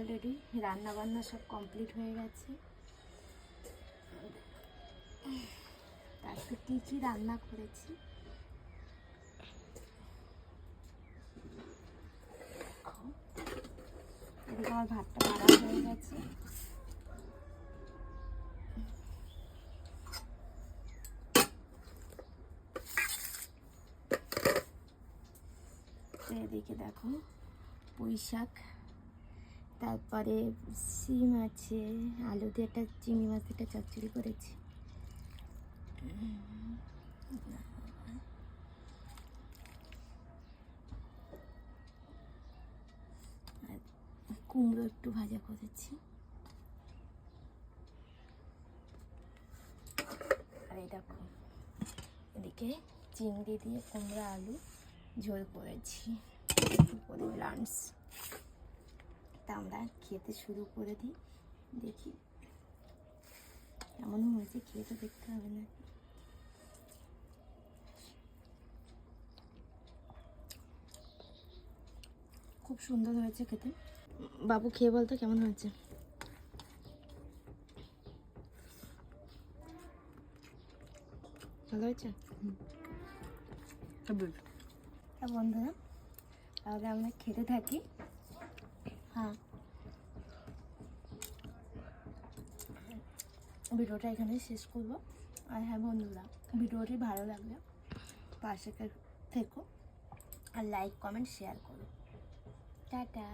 Already রান্না বান্না সব কমপ্লিট হয়ে গেছে। তারপর কী কী রান্না করেছি এদিকে আমার ভাতটা মারা হয়ে গেছে। এদিকে দেখো পুঁই শাক, তারপরে সিম আছে, আলু দিয়ে একটা চিংড়ি মাছ দিয়ে চচ্চড়ি করেছি। কুমড়ো একটু ভাজা করেছি। আর এই দেখো এদিকে চিংড়ি দিয়ে কুমড়ো আলু ঝোল করেছি। লাঞ্চ তা আমরা খেতে শুরু করে দিই, দেখি কেমন হয়েছে, খেয়ে তো দেখতে হবে না। খুব সুন্দর হয়েছে খেতে। বাবু খেয়ে বলতো কেমন হয়েছে। ভালো হয়েছে। বন্ধুরা তাহলে আমরা খেতে থাকি। হ্যাঁ, ভিডিওটা এখানে শেষ করবো। আর হ্যাঁ বন্ধুরা, ভিডিওটি ভালো লাগলে পাশে থেকো আর লাইক কমেন্ট শেয়ার করো। টাটা।